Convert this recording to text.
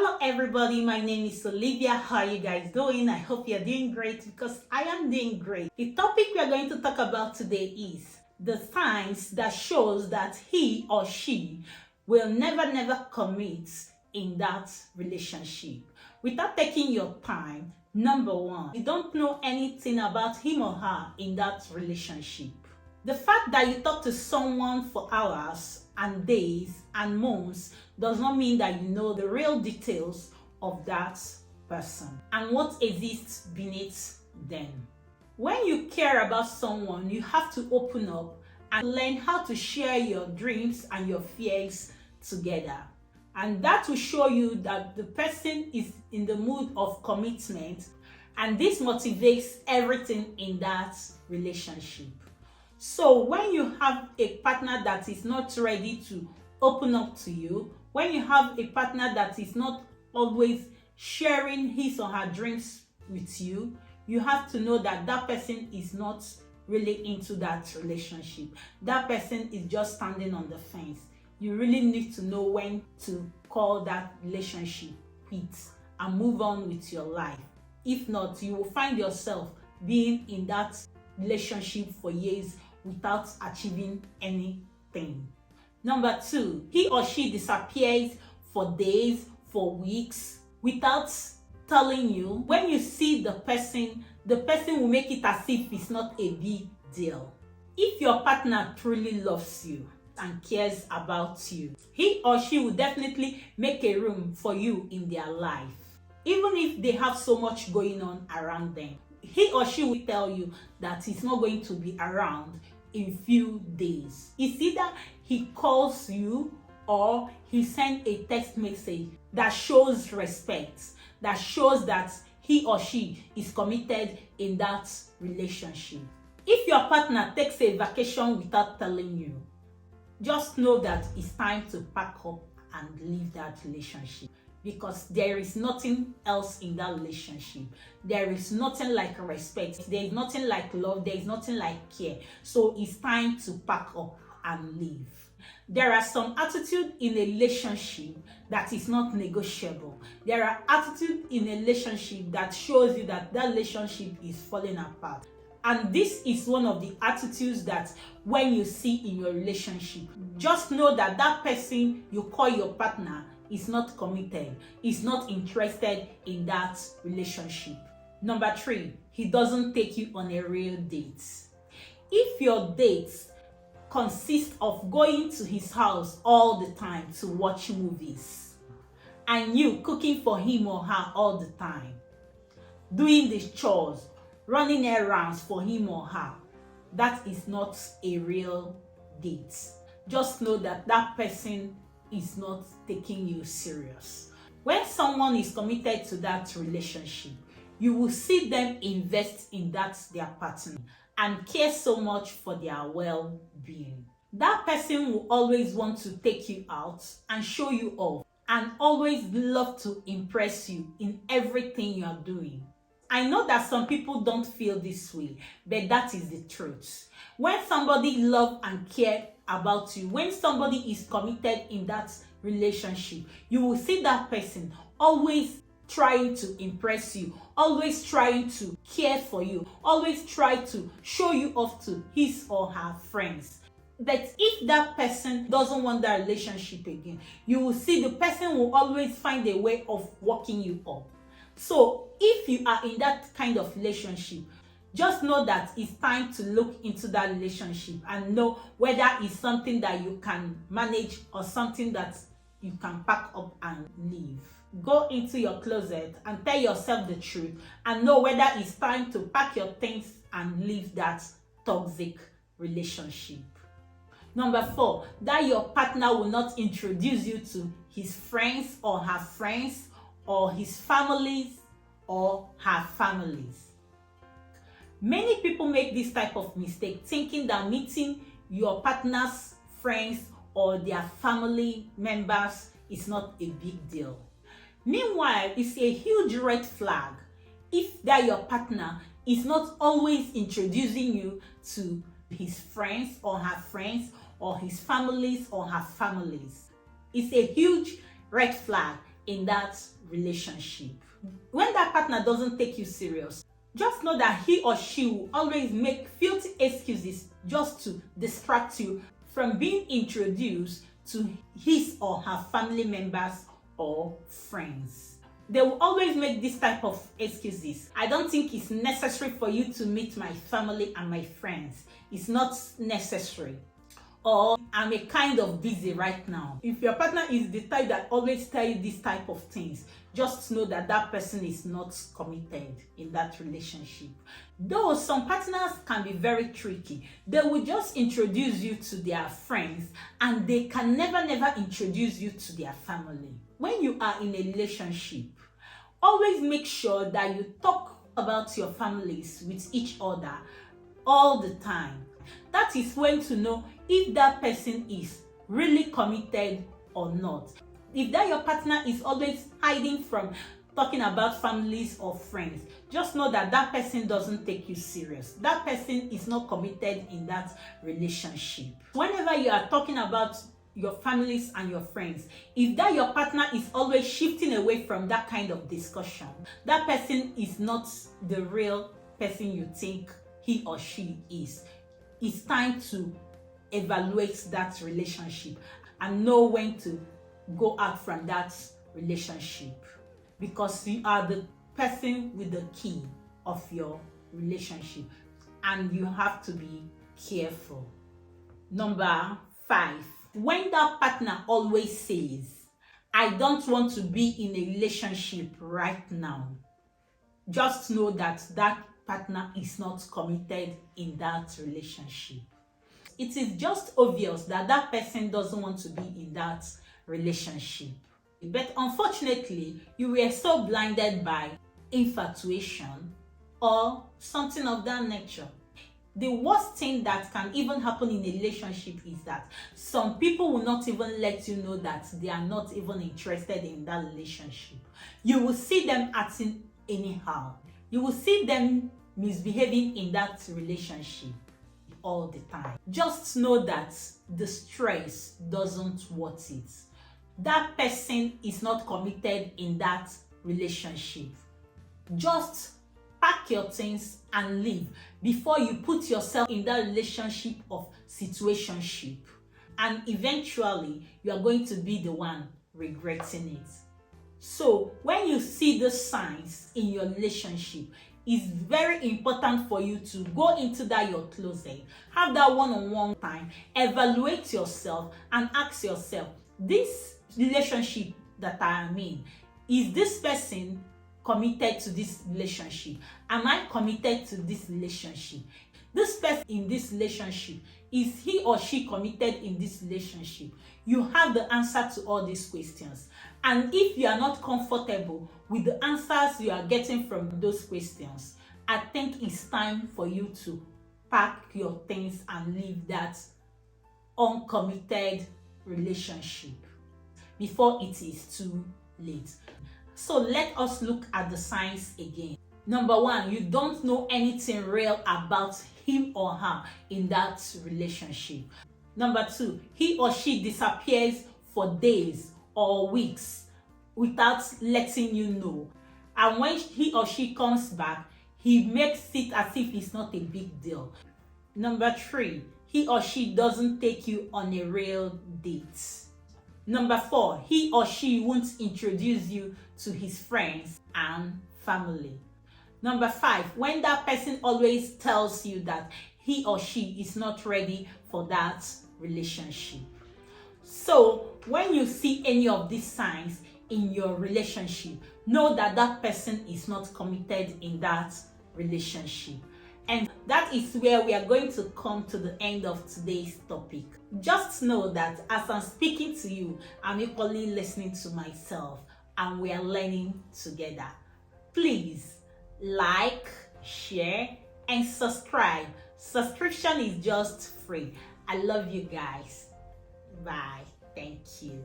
Hello everybody, my name is Olivia. How are you guys doing? I hope you're doing great because I am doing great. The topic we are going to talk about today is the signs that shows that he or she will never commit in that relationship. Without taking your time, number one, you don't know anything about him or her in that relationship. The fact that you talk to someone for hours and days and months does not mean that you know the real details of that person and what exists beneath them. When you care about someone, you have to open up and learn how to share your dreams and your fears together. And that will show you that the person is in the mood of commitment, and this motivates everything in that relationship. So when you have a partner that is not ready to open up to you, when you have a partner that is not always sharing his or her dreams with you, you have to know that that person is not really into that relationship. That person is just standing on the fence. You really need to know when to call that relationship quits and move on with your life. If not, you will find yourself being in that relationship for years without achieving anything. Number two, he or she disappears for days, for weeks, without telling you. When you see the person will make it as if it's not a big deal. If your partner truly loves you and cares about you, he or she will definitely make a room for you in their life. Even if they have so much going on around them, he or she will tell you that he's not going to be around in few days. It's either he calls you or he sends a text message that shows respect, that shows that he or she is committed in that relationship. If your partner takes a vacation without telling you, just know that it's time to pack up and leave that relationship, because there is nothing else in that relationship. There is nothing like respect. There is nothing like love. There is nothing like care. So it's time to pack up and leave. There are some attitudes in a relationship that is not negotiable. There are attitudes in a relationship that shows you that that relationship is falling apart. And this is one of the attitudes that when you see in your relationship, just know that that person you call your partner is not committed, is not interested in that relationship. Number three, he doesn't take you on a real date. If your dates consist of going to his house all the time to watch movies, and you cooking for him or her all the time, doing the chores, running errands for him or her, that is not a real date. Just know that that person is not taking you serious. When someone is committed to that relationship, you will see them invest in that their partner and care so much for their well-being. That person will always want to take you out and show you off, and always love to impress you in everything you are doing. I know that some people don't feel this way, but that is the truth. When somebody loves and cares about you, when somebody is committed in that relationship, you will see that person always trying to impress you, always trying to care for you, always try to show you off to his or her friends. But if that person doesn't want that relationship again, you will see the person will always find a way of walking you up. So if you are in that kind of relationship, just know that it's time to look into that relationship and know whether it's something that you can manage or something that you can pack up and leave. Go into your closet and tell yourself the truth and know whether it's time to pack your things and leave that toxic relationship. Number four, that your partner will not introduce you to his friends or her friends or his families or her families. Many people make this type of mistake, thinking that meeting your partner's friends or their family members is not a big deal. Meanwhile, it's a huge red flag if that your partner is not always introducing you to his friends or her friends or his families or her families. It's a huge red flag in that relationship. When that partner doesn't take you serious, just know that he or she will always make filthy excuses just to distract you from being introduced to his or her family members or friends. They will always make this type of excuses. I don't think it's necessary for you to meet my family and my friends. It's not necessary. Or I'm a kind of busy right now. If your partner is the type that always tell you this type of things, just know that that person is not committed in that relationship. Though some partners can be very tricky, they will just introduce you to their friends and they can never introduce you to their family. When you are in a relationship, always make sure that you talk about your families with each other all the time. That is when to know if that person is really committed or not. If that your partner is always hiding from talking about families or friends, just know that that person doesn't take you serious. That person is not committed in that relationship. Whenever you are talking about your families and your friends, if that your partner is always shifting away from that kind of discussion, that person is not the real person you think he or she is. It's time to evaluate that relationship and know when to go out from that relationship, because you are the person with the key of your relationship and you have to be careful. Number 5, when that partner always says, I don't want to be in a relationship right now, just know that that partner is not committed in that relationship. It is just obvious that that person doesn't want to be in that relationship. But unfortunately, you were so blinded by infatuation or something of that nature. The worst thing that can even happen in a relationship is that some people will not even let you know that they are not even interested in that relationship. You will see them acting anyhow. You will see them misbehaving in that relationship all the time. Just know that the stress doesn't worth it. That person is not committed in that relationship. Just pack your things and leave before you put yourself in that relationship of situationship, and eventually you are going to be the one regretting it. So when you see the signs in your relationship, it's very important for you to go into that your closet, have that one-on-one time, evaluate yourself and ask yourself, this relationship that I am in, is this person committed to this relationship? Am I committed to this relationship? This person in this relationship, is he or she committed in this relationship? You have the answer to all these questions. And if you are not comfortable with the answers you are getting from those questions, I think it's time for you to pack your things and leave that uncommitted relationship before it is too late. So let us look at the signs again. Number 1, you don't know anything real about him or her in that relationship. Number 2, he or she disappears for days or weeks without letting you know. And when he or she comes back, he makes it as if it's not a big deal. Number 3, he or she doesn't take you on a real date. Number 4, he or she won't introduce you to his friends and family. Number 5, when that person always tells you that he or she is not ready for that relationship. So when you see any of these signs in your relationship, know that that person is not committed in that relationship. And that is where we are going to come to the end of today's topic. Just know that as I'm speaking to you, I'm equally listening to myself and we are learning together. Please like, share, and subscribe. Subscription is just free. I love you guys. Bye. Thank you.